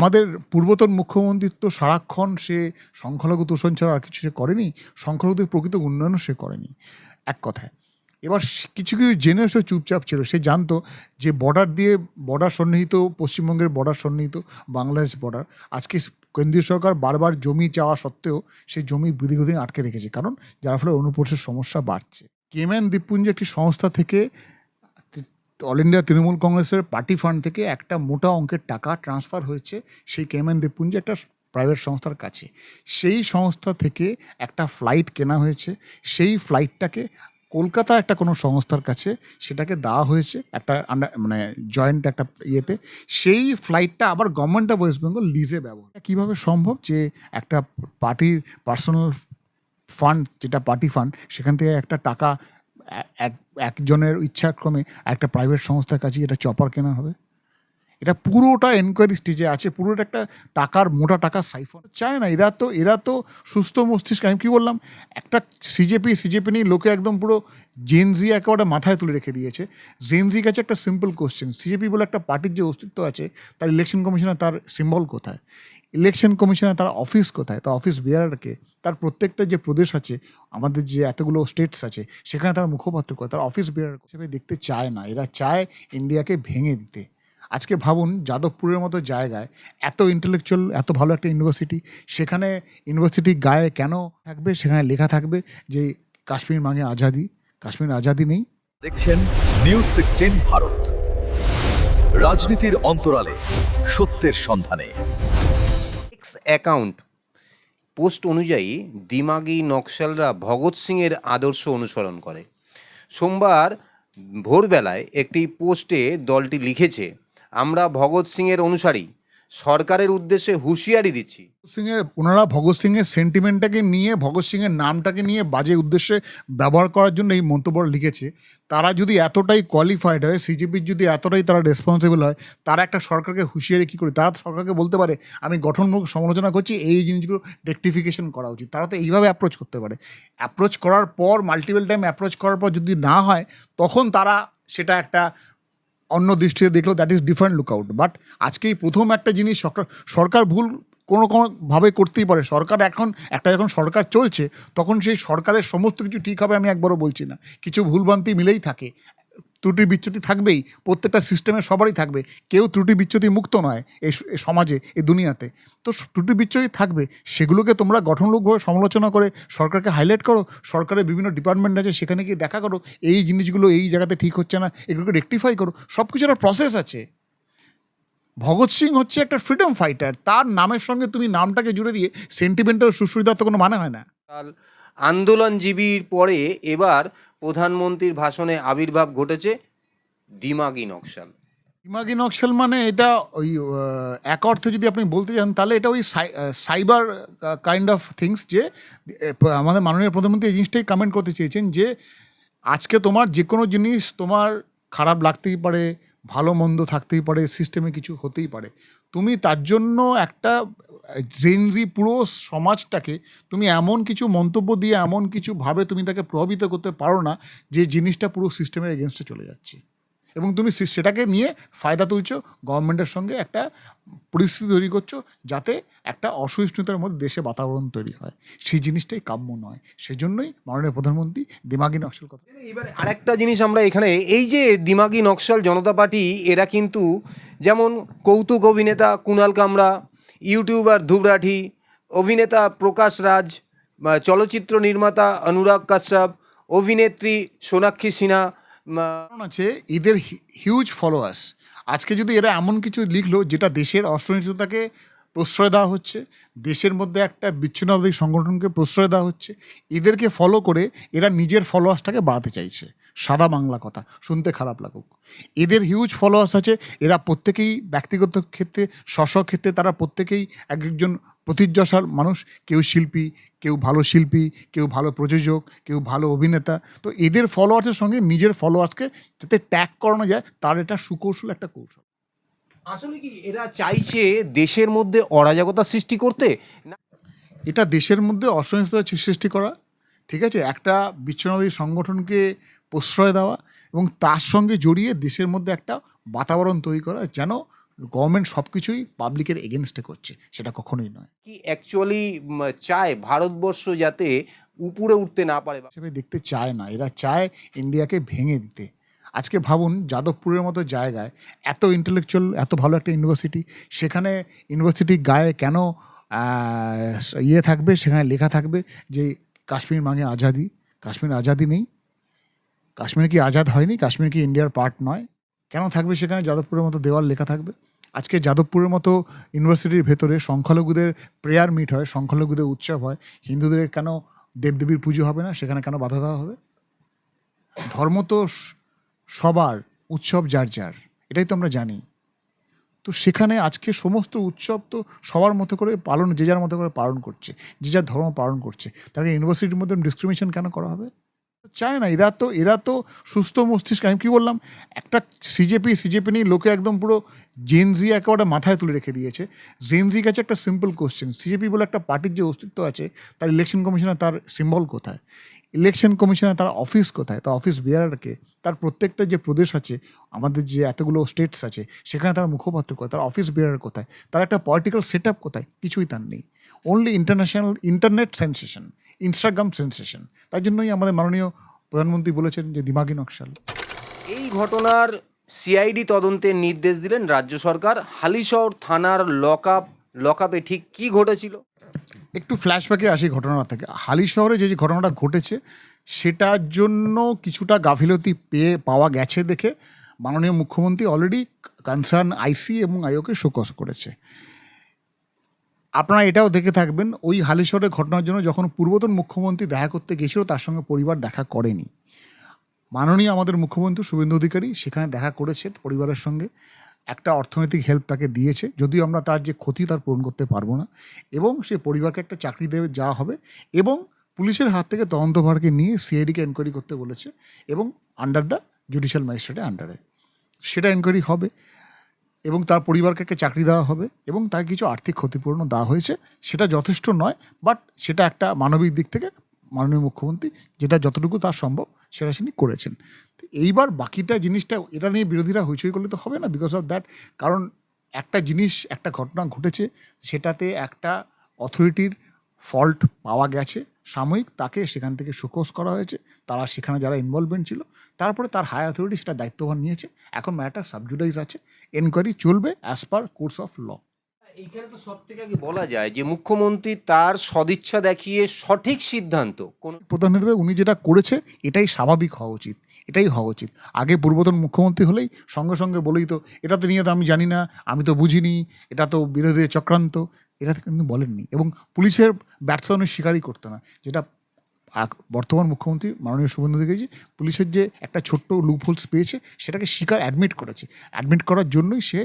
আমাদের পূর্বতন মুখ্যমন্ত্রী তো সারাক্ষণ সে সংখ্যালঘু তোষণ ছাড়া আর কিছু সে করেনি। সংখ্যালঘুদের প্রকৃত উন্নয়নও সে করেনি, এক কথায়। এবার কিছু জেনেও সে চুপচাপ ছিল। সে জানতো যে বর্ডার সন্নিহিত, পশ্চিমবঙ্গের বর্ডার সন্নিহিত বাংলাদেশ বর্ডার। আজকে কেন্দ্রীয় সরকার বারবার জমি চাওয়া সত্ত্বেও সেই জমি দীর্ঘদিন আটকে রেখেছে। কারণ যার ফলে অনুপ্রবেশের সমস্যা বাড়ছে। কেম্যান দ্বীপপুঞ্জে একটি সংস্থা থেকে অল ইন্ডিয়া তৃণমূল কংগ্রেসের পার্টি ফান্ড থেকে একটা মোটা অঙ্কের টাকা ট্রান্সফার হয়েছে সেই কেম্যান দ্বীপপুঞ্জে একটা প্রাইভেট সংস্থার কাছে। সেই সংস্থা থেকে একটা ফ্লাইট কেনা হয়েছে। সেই ফ্লাইটটাকে কলকাতা একটা কোনো সংস্থার কাছে সেটাকে দেওয়া হয়েছে একটা জয়েন্ট একটা ইয়েতে। সেই ফ্লাইটটা আবার গভর্নমেন্ট অফ ওয়েস্ট বেঙ্গল লিজে ব্যবহার। কীভাবে সম্ভব যে একটা পার্টির পার্সোনাল ফান্ড, যেটা পার্টি ফান্ড, সেখান থেকে একটা টাকা একজনের ইচ্ছাক্রমে একটা প্রাইভেট সংস্থার কাছে এটা চপার কেনা হবে? এটা পুরোটা এনকোয়ারি স্টেজে আছে। পুরোটা একটা মোটা টাকার সাইফন চায় না। এরা তো সুস্থ মস্তিষ্ক। আমি কী বললাম, একটা সিজেপি নিয়ে লোকে একদম পুরো জেনজি একেবারে মাথায় তুলে রেখে দিয়েছে। জেনজি কাছে একটা সিম্পল কোশ্চেন, সিজেপি বলে একটা পার্টির যে অস্তিত্ব আছে, তার ইলেকশন কমিশনে তার সিম্বল কোথায়? ইলেকশন কমিশনে তার অফিস কোথায়? তার অফিস বেয়ারারকে? তার প্রত্যেকটা যে প্রদেশ আছে, আমাদের যে এতগুলো স্টেটস আছে, সেখানে তার মুখপাত্র কোথায়? তার অফিস বেয়ারার হিসেবে দেখতে চায় না। এরা চায় ইন্ডিয়াকে ভেঙে দিতে। আজকে ভাবুন, যাদবপুরের মতো জায়গায় এত ইন্টেলেকচুয়াল, এত ভালো একটা ইউনিভার্সিটি, সেখানে ইউনিভার্সিটির গায়ে কেন থাকবে, সেখানে লেখা থাকবে যে কাশ্মীর মাঙে আজাদি। কাশ্মীর আজাদি নেই। দেখছেন নিউজ 16 ভারত, রাজনীতির অন্তরালে সত্যের সন্ধানে। এক্স অ্যাকাউন্ট পোস্ট অনুযায়ী দিমাগি নকশালরা ভগৎ সিংয়ের আদর্শ অনুসরণ করে। সোমবার ভোরবেলায় একটি পোস্টে দলটি লিখেছে, আমরা ভগৎ সিংয়ের অনুসারী, সরকারের উদ্দেশ্যে হুঁশিয়ারি দিচ্ছি। ওনারা ভগৎ সিংয়ের সেন্টিমেন্টটাকে নিয়ে, ভগৎ সিংয়ের নামটাকে নিয়ে বাজে উদ্দেশ্যে ব্যবহার করার জন্য এই মন্তব্যটা লিখেছে। তারা যদি এতটাই কোয়ালিফাইড হয়, সিজেপির যদি এতটাই তারা রেসপন্সিবল হয়, তারা একটা সরকারকে হুঁশিয়ারি কী করে? তারা সরকারকে বলতে পারে, আমি গঠনমূলক সমালোচনা করছি, এই জিনিসগুলো রেকটিফিকেশন করা উচিত। তারা তো এইভাবে অ্যাপ্রোচ করতে পারে। অ্যাপ্রোচ করার পর, মাল্টিপল টাইম অ্যাপ্রোচ করার পর যদি না হয়, তখন তারা সেটা একটা অন্য দৃষ্টিতে দেখলো, that is different lookout. But আজকেই প্রথম একটা জিনিস সরকার ভুল কোনোভাবে করতেই পারে। যখন সরকার চলছে, তখন সেই সরকারের সমস্ত কিছু ঠিক হবে আমি একবারও বলছি না। কিছু ভুলভ্রান্তি মিলেই থাকে, ত্রুটি বিচ্যুতি থাকবেই। প্রত্যেকটা সিস্টেমে সবারই থাকবে। কেউ ত্রুটি বিচ্যুতি মুক্ত নয় এই সমাজে, এই দুনিয়াতে। তো ত্রুটি বিচ্যুতি থাকবে, সেগুলোকে তোমরা গঠনমূলকভাবে সমালোচনা করে সরকারকে হাইলাইট করো। সরকারের বিভিন্ন ডিপার্টমেন্ট আছে, সেখানে গিয়ে দেখা করো এই জিনিসগুলো এই জায়গাতে ঠিক হচ্ছে না, এগুলোকে রেকটিফাই করো। সব কিছু একটা প্রসেস আছে। ভগৎ সিং হচ্ছে একটা ফ্রিডম ফাইটার। তার নামের সঙ্গে তুমি নামটাকে জুড়ে দিয়ে সেন্টিমেন্টাল সুশ্রুতার তো কোনো মানে হয় না। আন্দোলনজীবীর পরে এবার প্রধানমন্ত্রীর ভাষণে আবির্ভাব ঘটেছে দিমাগি নকশাল। দিমাগি নকশাল মানে এটা ওই এক অর্থে যদি আপনি বলতে চান, তাহলে এটা ওই সাইবার কাইন্ড অফ থিংস। যে আমাদের মাননীয় প্রধানমন্ত্রী এই জিনিসটাই কমেন্ট করতে চেয়েছেন যে আজকে তোমার যে কোনো জিনিস তোমার খারাপ লাগতেই পারে, ভালো মন্দ থাকতেই পারে, সিস্টেমে কিছু হতেই পারে। তুমি তার জন্য একটা জেনজি পুরো সমাজটাকে তুমি এমন কিছু মন্তব্য দিয়ে, এমন কিছু ভাবে তুমি তাকে প্রভাবিত করতে পারো না যে জিনিসটা পুরো সিস্টেমের এগেনস্টে চলে যাচ্ছে, এবং তুমি সেটাকে নিয়ে ফায়দা তুলছো, গভর্নমেন্টের সঙ্গে একটা পরিস্থিতি তৈরি করছো যাতে একটা অসহিষ্ণুতার মধ্যে দেশে বাতাবরণ তৈরি হয়। সেই জিনিসটাই কাম্য নয়। সেজন্যই মাননীয় প্রধানমন্ত্রী দিমাগি নকশাল কথা। এবারে আরেকটা জিনিস আমরা এখানে, এই যে দিমাগি নকশাল জনতা পার্টি, এরা কিন্তু যেমন কৌতুক অভিনেতা কুণাল কামরা, ইউটিউবার ধ্রুব রাঠি, অভিনেতা প্রকাশ রাজ, চলচ্চিত্র নির্মাতা অনুরাগ কাশ্যপ, অভিনেত্রী সোনাক্ষী সিনহা, কারণ আছে এদের হিউজ ফলোয়ার্স। আজকে যদি এরা এমন কিছু লিখলো যেটা দেশের অসহিষ্ণুতাকে প্রশ্রয় দেওয়া হচ্ছে, দেশের মধ্যে একটা বিচ্ছিন্নতাবাদী সংগঠনকে প্রশ্রয় দেওয়া হচ্ছে, এদেরকে ফলো করে এরা নিজের ফলোয়ার্সটাকে বাড়াতে চাইছে। সাদা বাংলা কথা, শুনতে খারাপ লাগুক। এদের হিউজ ফলোয়ার্স আছে। এরা প্রত্যেকেই ব্যক্তিগত ক্ষেত্রে, ক্ষেত্রে তারা প্রত্যেকেই এক একজন প্রতিযশার মানুষ। কেউ শিল্পী, কেউ ভালো শিল্পী, কেউ ভালো প্রযোজক, কেউ ভালো অভিনেতা। তো এদের ফলোয়ার্সের সঙ্গে নিজের ফলোয়ার্সকে যাতে ট্যাগ করানো যায়, তার এটা সুকৌশল, একটা কৌশল। আসলে কি এরা চাইছে দেশের মধ্যে অরাজকতা সৃষ্টি করতে? এটা দেশের মধ্যে অসহিষ্ণুতা সৃষ্টি করা, ঠিক আছে, একটা বিচ্ছিন্নতাবাদী সংগঠনকে প্রশ্রয় দেওয়া এবং তার সঙ্গে জড়িয়ে দেশের মধ্যে একটা বাতাবরণ তৈরি করা যেন গভর্নমেন্ট সব কিছুই পাবলিকের এগেনস্টে করছে, সেটা কখনোই নয়। কি অ্যাকচুয়ালি চায় ভারতবর্ষ যাতে উপরে উঠতে না পারে? হিসেবে দেখতে চায় না, এরা চায় ইন্ডিয়াকে ভেঙে দিতে। আজকে ভাবুন যাদবপুরের মতো জায়গায় এত ইন্টেলেকচুয়াল, এত ভালো একটা ইউনিভার্সিটি, সেখানে ইউনিভার্সিটির গায়ে কেন ইয়ে থাকবে, সেখানে লেখা থাকবে যে কাশ্মীর মাঙে আজাদি? কাশ্মীর আজাদি নেই। কাশ্মীর কি আজাদ হয়নি? কাশ্মীর কি ইন্ডিয়ার পার্ট নয়? কেন থাকবে সেখানে যাদবপুরের মতো দেওয়াল লেখা থাকবে? আজকে যাদবপুরের মতো ইউনিভার্সিটির ভেতরে সংখ্যালঘুদের প্রেয়ার মিট হয়, সংখ্যালঘুদের উৎসব হয়, হিন্দুদের কেন দেবদেবীর পুজো হবে না? সেখানে কেন বাধা দেওয়া হবে? ধর্ম তো সবার, উৎসব যার যার, এটাই তো আমরা জানি। তো সেখানে আজকে সমস্ত উৎসব তো সবার মতো করে পালন, যে যার মতো করে পালন করছে, যে যার ধর্ম পালন করছে, তাকে ইউনিভার্সিটির মধ্যে ডিসক্রিমিনেশন কেন করা হবে? চায় না। এরা তো সুস্থ মস্তিষ্ক। আমি কী বললাম, একটা সিজেপি নিয়ে লোকে একদম পুরো জেনজি একেবারে মাথায় তুলে রেখে দিয়েছে। জেনজি কাছে একটা সিম্পল কোশ্চেন, সিজেপি বলে একটা পার্টির যে অস্তিত্ব আছে, তার ইলেকশন কমিশনে তার সিম্বল কোথায়? ইলেকশন কমিশনে তার অফিস কোথায়? তার অফিস বেয়ারারকে? তার প্রত্যেকটা যে প্রদেশ আছে, আমাদের যে এতগুলো স্টেটস আছে, সেখানে তার মুখপাত্র কোথায়? তার অফিস বেয়ারার কোথায়? তার একটা পলিটিক্যাল সেট আপ কোথায়? কিছুই তার নেই। Only internet sensation, Instagram sensation. তাই জন্যই আমাদের মাননীয় প্রধানমন্ত্রী বলেছেন যে দিমাগি নকশাল। এই ঘটনার সিআইডি তদন্তের নির্দেশ দিলেন রাজ্য সরকার। হালিশহর থানার লকআপে ঠিক কি ঘটেছিল? একটু ফ্ল্যাশব্যাকে আসি ঘটনা থেকে। হালিশহরে যে ঘটনাটা ঘটেছে, সেটার জন্য কিছুটা গাফিলতি পাওয়া গেছে দেখে মাননীয় মুখ্যমন্ত্রী অলরেডি কনসার্ন আইসি এবং আইওকে শোকজ করেছে। আপনারা এটাও দেখে থাকবেন, ওই হালিশহরের ঘটনার জন্য যখন পূর্বতন মুখ্যমন্ত্রী দেখা করতে গেছিল, তার সঙ্গে পরিবার দেখা করেনি। মাননীয় আমাদের মুখ্যমন্ত্রী শুভেন্দু অধিকারী সেখানে দেখা করেছে পরিবারের সঙ্গে, একটা অর্থনৈতিক হেল্প তাকে দিয়েছে, যদিও আমরা তার যে ক্ষতি তার পূরণ করতে পারবো না, এবং সে পরিবারকে একটা চাকরি দেবে যাওয়া হবে, এবং পুলিশের হাত থেকে তদন্তভারকে নিয়ে সিআইডিকে এনকোয়ারি করতে বলেছে, এবং আন্ডার দ্য জুডিশিয়াল ম্যাজিস্ট্রেটের আন্ডারে সেটা এনকোয়ারি হবে, এবং তার পরিবারকে একটা চাকরি দেওয়া হবে, এবং তাকে কিছু আর্থিক ক্ষতিপূরণও দেওয়া হয়েছে। সেটা যথেষ্ট নয়, বাট সেটা একটা মানবিক দিক থেকে মাননীয় মুখ্যমন্ত্রী যেটা যতটুকু তার সম্ভব সেটা তিনি করেছেন। তো এইবার বাকিটা জিনিসটা, এটা নিয়ে বিরোধীরা হইচই করলে তো হবে না, বিকজ অফ দ্যাট। কারণ একটা জিনিস, একটা ঘটনা ঘটেছে, সেটাতে একটা অথরিটির ফল্ট পাওয়া গেছে সাময়িক, তাকে সেখান থেকে শোকজ করা হয়েছে, তারা সেখানে যারা ইনভলভমেন্ট ছিল, তারপরে তার হাই অথরিটি সেটা দায়িত্বভার নিয়েছে। এখন ম্যাটার সাবজুডাইজ আছে, এনকোয়ারি চলবে as per course of law. এইখানে তো সব থেকে আগে বলা যায় যে মুখ্যমন্ত্রী তার সদিচ্ছা দেখিয়ে সঠিক সিদ্ধান্ত কোন প্রধান হিসেবে উনি যেটা করেছে, এটাই স্বাভাবিক হওয়া উচিত, এটাই হওয়া উচিত। আগে পূর্বতন মুখ্যমন্ত্রী হলেই সঙ্গে সঙ্গে বলেই তো, এটা তো নিয়ে তো আমি জানি না, আমি তো বুঝিনি, এটা তো বিরোধীদের চক্রান্ত, এটা তো কিন্তু বলেননি, এবং পুলিশের ব্যর্থতা উনি স্বীকারই করতো না, যেটা বর্তমান মুখ্যমন্ত্রী মাননীয় শুভেন্দু অধিকারী পুলিশের যে একটা ছোট্ট লুপহোলস পেয়েছে, সেটাকে অ্যাডমিট করেছে। অ্যাডমিট করার জন্যই সে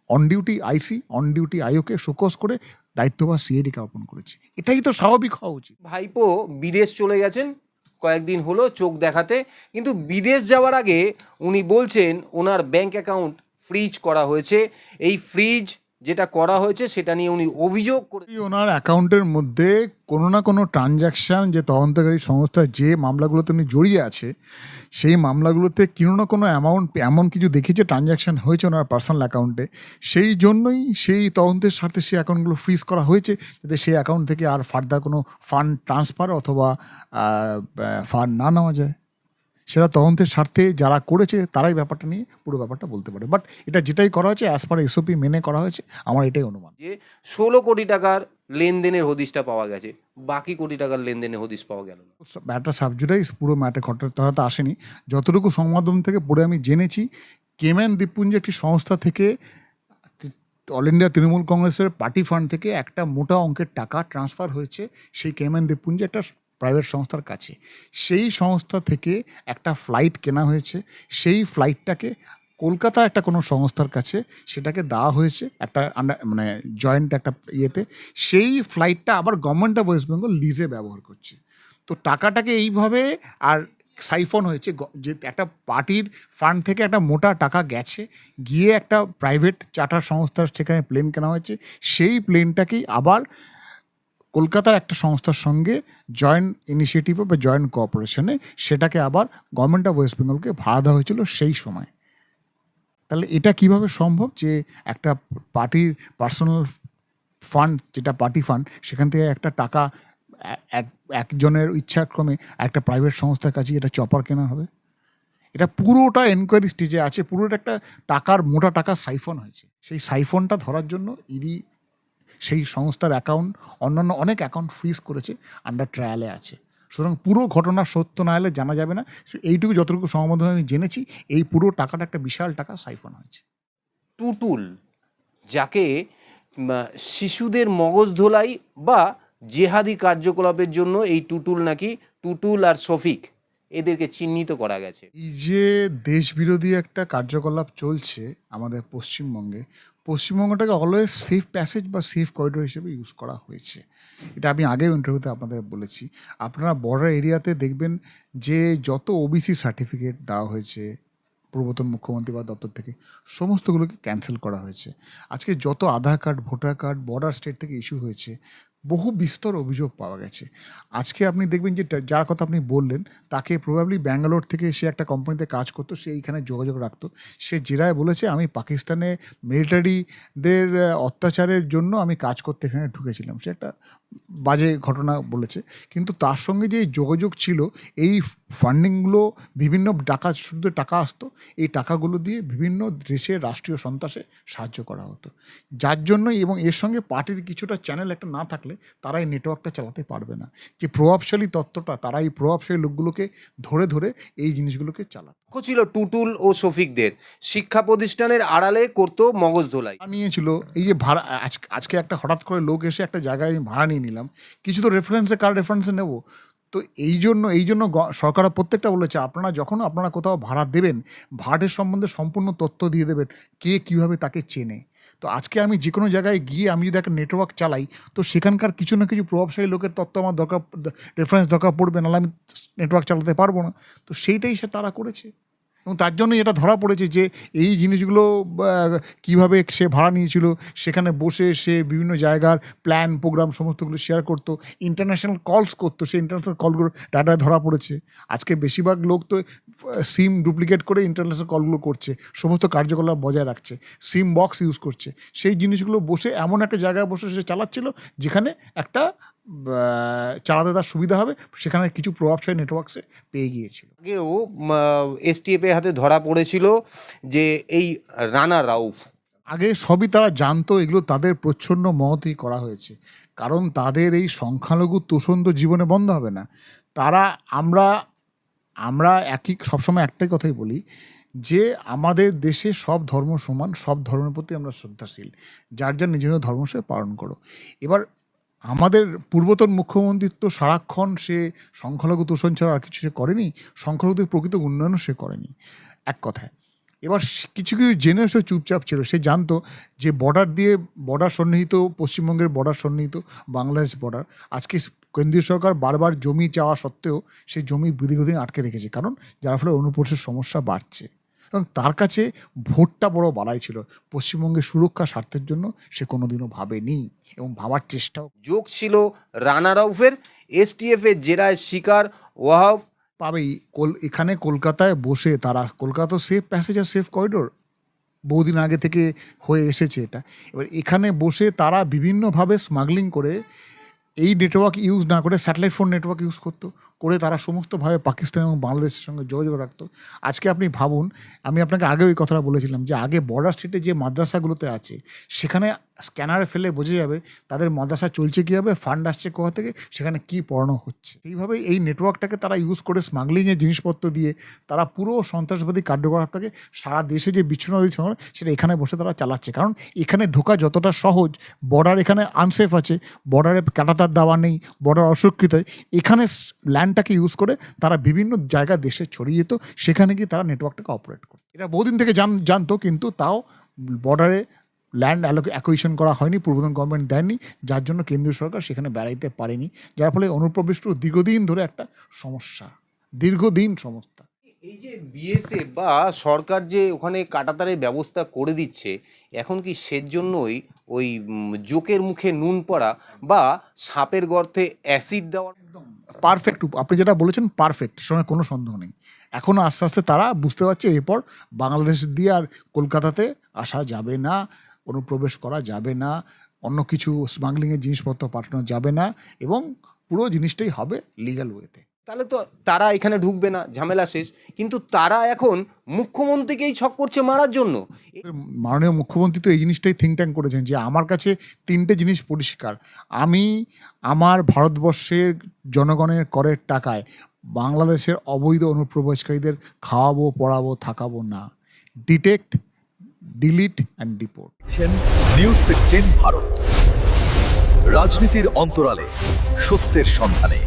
on duty IC, on duty আইওকে শোকজ করে দায়িত্বভার সিআইডিকে অর্পণ করেছে। এটাই তো স্বাভাবিক হওয়া উচিত। ভাইপো বিদেশ চলে গেছেন কয়েকদিন হলো চোখ দেখাতে, কিন্তু বিদেশ যাওয়ার আগে উনি বলছেন ওনার ব্যাংক অ্যাকাউন্ট ফ্রিজ করা হয়েছে। এই ফ্রিজ যেটা করা হয়েছে সেটা নিয়ে উনি অভিযোগ করে ওনার অ্যাকাউন্টের মধ্যে কোনো না কোনো ট্রানজ্যাকশান, যে তদন্তকারী সংস্থা যে মামলাগুলোতে উনি জড়িয়ে আছে, সেই মামলাগুলোতে কোনো না কোনো অ্যামাউন্ট এমন কিছু দেখেছে ট্রানজ্যাকশান হয়েছে ওনার পার্সোনাল অ্যাকাউন্টে, সেই জন্যই সেই তদন্তের স্বার্থে সেই অ্যাকাউন্টগুলো ফ্রিজ করা হয়েছে, যাতে সেই অ্যাকাউন্ট থেকে আর ফার্দার কোনো ফান্ড ট্রান্সফার অথবা ফান্ড না নেওয়া যায়। সেটা তদন্তের স্বার্থে যারা করেছে তারাই ব্যাপারটা নিয়ে পুরো ব্যাপারটা বলতে পারে, বাট এটা যেটাই করা হয়েছে অ্যাজ পার এসওপি মেনে করা হয়েছে, আমার এটাই অনুমান। যে 16 কোটি টাকার লেনদেনের হদিশটা পাওয়া গেছে, বাকি কোটি টাকার লেনদেনের হদিশ পাওয়া গেল না। ম্যাটার সাবজুডাইজ, পুরো ম্যাটার ঘটনাটা হয়তো আসেনি, যতটুকু সংবাদমাধ্যম থেকে পড়ে আমি জেনেছি, কেম্যান দ্বীপপুঞ্জে একটি সংস্থা থেকে অল ইন্ডিয়া তৃণমূল কংগ্রেসের পার্টি ফান্ড থেকে একটা মোটা অঙ্কের টাকা ট্রান্সফার হয়েছে সেই কেম্যান দ্বীপপুঞ্জে একটা প্রাইভেট সংস্থার কাছে। সেই সংস্থা থেকে একটা ফ্লাইট কেনা হয়েছে, সেই ফ্লাইটটাকে কলকাতা একটা কোনো সংস্থার কাছে সেটাকে দেওয়া হয়েছে একটা মানে জয়েন্ট একটা ইয়েতে, সেই ফ্লাইটটা আবার গভর্নমেন্ট অফ ওয়েস্ট বেঙ্গল লিজে ব্যবহার করছে। তো টাকাটাকে এইভাবে আর সাইফন হয়েছে, যে একটা পার্টির ফান্ড থেকে একটা মোটা টাকা গেছে, গিয়ে একটা প্রাইভেট চার্টার সংস্থার সেখানে প্লেন কেনা হয়েছে, সেই প্লেনটাকেই আবার কলকাতার একটা সংস্থার সঙ্গে জয়েন্ট ইনিশিয়েটিভে বা জয়েন্ট কোঅপারেশনে সেটাকে আবার গভর্নমেন্ট অফ ওয়েস্ট বেঙ্গলকে ভাড়া দেওয়া হয়েছিল সেই সময়। তাহলে এটা কিভাবে সম্ভব যে একটা পার্টির পার্সোনাল ফান্ড, যেটা পার্টি ফান্ড, সেখান থেকে একটা টাকা একজনের ইচ্ছাক্রমে একটা প্রাইভেট সংস্থার কাছে এটা চপার কেনা হবে? এটা পুরোটা এনকোয়ারি স্টেজে আছে, পুরোটা একটা টাকার মোটা টাকার সাইফন হয়েছে। সেই সাইফনটা ধরার জন্য ইডি সেই সংস্থার অ্যাকাউন্ট, অন্যান্য অনেক অ্যাকাউন্ট ফ্রিজ করেছে, আন্ডার ট্রায়ালে আছে। সুতরাং পুরো ঘটনা সত্য না হলে জানা যাবে না। এইটুকু যতটুকু সংবাদ আমি জেনেছি, এই পুরো টাকাটা একটা বিশাল টাকা সাইফন হয়েছে। টুটুল, যাকে শিশুদের মগজ ধোলাই বা জেহাদি কার্যকলাপের জন্য এই টুটুল নাকি, টুটুল আর শফিক, এদেরকে চিহ্নিত করা গেছে। এই যে দেশবিরোধী একটা কার্যকলাপ চলছে আমাদের পশ্চিমবঙ্গে, পশ্চিমবঙ্গটাকে অলওয়েজ সেফ প্যাসেজ বা সেফ করিডোর হিসেবে ইউজ করা হয়েছে। এটা আমি আগেও ইন্টারভিউতে আপনাদের বলেছি। আপনারা বর্ডার এরিয়াতে দেখবেন যে যত ওবিসি সার্টিফিকেট দেওয়া হয়েছে পূর্বতন মুখ্যমন্ত্রী বা দপ্তর থেকে, সমস্তগুলোকে ক্যান্সেল করা হয়েছে। আজকে যত Aadhaar card, voter card border state থেকে ইস্যু হয়েছে, বহু বিস্তর অভিযোগ পাওয়া গেছে। আজকে আপনি দেখবেন যে যার কথা আপনি বললেন, তাকে প্রবাবলি ব্যাঙ্গালোর থেকে সে একটা কোম্পানিতে কাজ করতো, সে এইখানে যোগাযোগ রাখতো। সে জেরায় বলেছে, আমি পাকিস্তানে মিলিটারিদের অত্যাচারের জন্য আমি কাজ করতে এখানে ঢুকেছিলাম। সে একটা বাজে ঘটনা বলেছে, কিন্তু তার সঙ্গে যে যোগাযোগ ছিল, এই ফান্ডিংগুলো বিভিন্ন টাকা, শুধু টাকা আসতো, এই টাকাগুলো দিয়ে বিভিন্ন দেশের রাষ্ট্রীয় সন্ত্রাসে সাহায্য করা হতো। যার জন্যই, এবং এর সঙ্গে পার্টির কিছুটা চ্যানেল একটা না থাকলে তারা এই নেটওয়ার্কটা চালাতে পারবে না। যে প্রভাবশালী তত্ত্বটা, তারা এই প্রভাবশালী লোকগুলোকে ধরে ধরে এই জিনিসগুলোকে চালাত। লক্ষ্য ছিল টুটুল ও শফিকদের শিক্ষা প্রতিষ্ঠানের আড়ালে করতো মগজ ধোলাই। নিয়েছিল এই যে ভাড়া, আজকে একটা হঠাৎ করে লোক এসে একটা জায়গায় আমি ভাড়া নিয়ে নিলাম, কিছু তো রেফারেন্সে, কার রেফারেন্সে নেব? তো এই জন্য সরকার প্রত্যেকটা বলেছে, আপনারা কোথাও ভাড়া দেবেন, ভাড়াটের সম্বন্ধে সম্পূর্ণ তথ্য দিয়ে দেবেন, কে কীভাবে তাকে চেনে। তো আজকে আমি যে কোনো জায়গায় গিয়ে আমি যদি একটা নেটওয়ার্ক চালাই, তো সেখানকার কিছু না কিছু প্রভাবশালী লোকের তথ্য আমার দরকার, রেফারেন্স দরকার পড়বে, নাহলে আমি নেটওয়ার্ক চালাতে পারবো না। তো সেইটাই তারা করেছে, এবং তার জন্যই এটা ধরা পড়েছে যে এই জিনিসগুলো কীভাবে সে ভাড়া নিয়েছিল, সেখানে বসে সে বিভিন্ন জায়গার প্ল্যান, প্রোগ্রাম সমস্তগুলো শেয়ার করতো, ইন্টারন্যাশনাল কলস করতো, সেই ইন্টারন্যাশনাল কলগুলো ডাটায় ধরা পড়েছে। আজকে বেশিরভাগ লোক তো সিম ডুপ্লিকেট করে ইন্টারন্যাশনাল কলগুলো করছে, সমস্ত কার্যকলাপ বজায় রাখছে, সিম বক্স ইউজ করছে। সেই জিনিসগুলো বসে এমন একটা জায়গায় বসে সে চালাচ্ছিল যেখানে একটা চালাতে তার সুবিধা হবে, সেখানে কিছু প্রভাবশালী নেটওয়ার্কসে পেয়ে গিয়েছিল। আগেও এসটিএফের হাতে ধরা পড়েছিল যে এই রানা রাউফ। আগে সবই তারা জানতো, এগুলো তাদের প্রচ্ছন্ন মহতেই করা হয়েছে, কারণ তাদের এই সংখ্যালঘু তোষণ তো জীবনে বন্ধ হবে না। তারা আমরা সবসময় একটাই কথাই বলি যে আমাদের দেশে সব ধর্ম সমান, সব ধর্মের প্রতি আমরা শ্রদ্ধাশীল, যার যার নিজের ধর্ম সে পালন করো। এবার আমাদের পূর্বতন মুখ্যমন্ত্রী তো সারাক্ষণ সে সংখ্যালঘু তোষণ ছাড়া আর কিছু সে করেনি, সংখ্যালঘুদের প্রকৃত উন্নয়নও সে করেনি, এক কথায়। এবার কিছু জেনে সে চুপচাপ ছিল। সে জানতো যে বর্ডার সন্নিহিত, পশ্চিমবঙ্গের বর্ডার সন্নিহিত বাংলাদেশ বর্ডার, আজকে কেন্দ্রীয় সরকার বারবার জমি চাওয়া সত্ত্বেও সেই জমি দীর্ঘদিন আটকে রেখেছে, কারণ যার ফলে অনুপ্রবেশের সমস্যা বাড়ছে। এবং তার কাছে ভোটটা বড় বালাই ছিল, পশ্চিমবঙ্গের সুরক্ষা স্বার্থের জন্য সে কোনোদিনও ভাবেনি এবং ভাবার চেষ্টাও। যোগ ছিল রানা রাউফের, এসটিএফের জেরায় শিকার ওয়াহাব পাবেই। এখানে কলকাতায় বসে তারা, কলকাতা তো সেফ প্যাসেজ আর সেফ করিডোর বহুদিন আগে থেকে হয়ে এসেছে এটা। এবার এখানে বসে তারা বিভিন্নভাবে স্মাগলিং করে, এই নেটওয়ার্ক ইউজ না করে স্যাটেলাইট ফোন নেটওয়ার্ক ইউজ করতো, করে তারা সমস্তভাবে পাকিস্তান এবং বাংলাদেশের সঙ্গে যোগাযোগ রাখতো। আজকে আপনি ভাবুন, আমি আপনাকে আগেও এই কথাটা বলেছিলাম যে আগে বর্ডার স্টেটে যে মাদ্রাসাগুলোতে আছে, সেখানে স্ক্যানারে ফেলে বোঝা যাবে তাদের মাদ্রাসা চলছে কীভাবে, ফান্ড আসছে কোথা থেকে, সেখানে কী পড়ানো হচ্ছে। এইভাবে এই নেটওয়ার্কটাকে তারা ইউজ করে স্মাগলিংয়ের জিনিসপত্র দিয়ে তারা পুরো সন্ত্রাসবাদী কার্যকলাপটাকে সারা দেশে যে বিচ্ছিন্নতাবাদী সংগ্রাম, সেটা এখানে বসে তারা চালাচ্ছে। কারণ এখানে ঢোকা যতটা সহজ, বর্ডার এখানে আনসেফ আছে, বর্ডারে কাঁটাতার দেওয়া নেই, বর্ডার অসুরক্ষিত, এখানে ল্যান্ডটাকে ইউজ করে তারা বিভিন্ন জায়গা দেশে ছড়িয়ে যেত, সেখানে গিয়ে তারা নেটওয়ার্কটাকে অপারেট করত। এটা বহুদিন থেকে জানতো, কিন্তু তাও বর্ডারে ল্যান্ড অ্যাকুইশন করা হয়নি, পূর্বতন গভর্নমেন্ট দেয়নি, যার জন্য কেন্দ্রীয় সরকার সেখানে বেড়াইতে পারেনি, যার ফলে অনুপ্রবেশটা দীর্ঘদিন ধরে একটা সমস্যা, দীর্ঘদিন সমস্যা। এই যে বিএসএফ বা সরকার যে ওখানে কাঁটাতারের ব্যবস্থা করে দিচ্ছে, এখন কি সেজন্যই ওই জোকের মুখে নুন পড়া বা সাপের গর্তে অ্যাসিড দেওয়ার? পারফেক্ট, আপনি যেটা বলেছেন পারফেক্ট, সঙ্গে কোনো সন্দেহ নেই, এখনও আস্তে আস্তে তারা বুঝতে পারছে এরপর বাংলাদেশ দিয়ে আর কলকাতাতে আসা যাবে না, অনুপ্রবেশ করা যাবে না, অন্য কিছু স্মাগলিংয়ের জিনিসপত্র পাঠানো যাবে না, এবং পুরো জিনিসটাই হবে লিগ্যাল ওয়েতে। তাহলে তো তারা এখানে ঢুকবে না, ঝামেলা শেষ। কিন্তু তারা এখন মুখ্যমন্ত্রীকেই ছক করছে মারার জন্য। মাননীয় মুখ্যমন্ত্রী তো এই জিনিসটাই থিঙ্ক ট্যাঙ্ক করেছেন যে আমার কাছে 3টে জিনিস পরিষ্কার, আমি আমার ভারতবর্ষের জনগণের করের টাকায় বাংলাদেশের অবৈধ অনুপ্রবেশকারীদের খাওয়াবো, পড়াবো, থাকাবো না। Detect, delete and deport. দেখছেন নিউজ 16 ভারত, রাজনীতির অন্তরালে সত্যের সন্ধানে।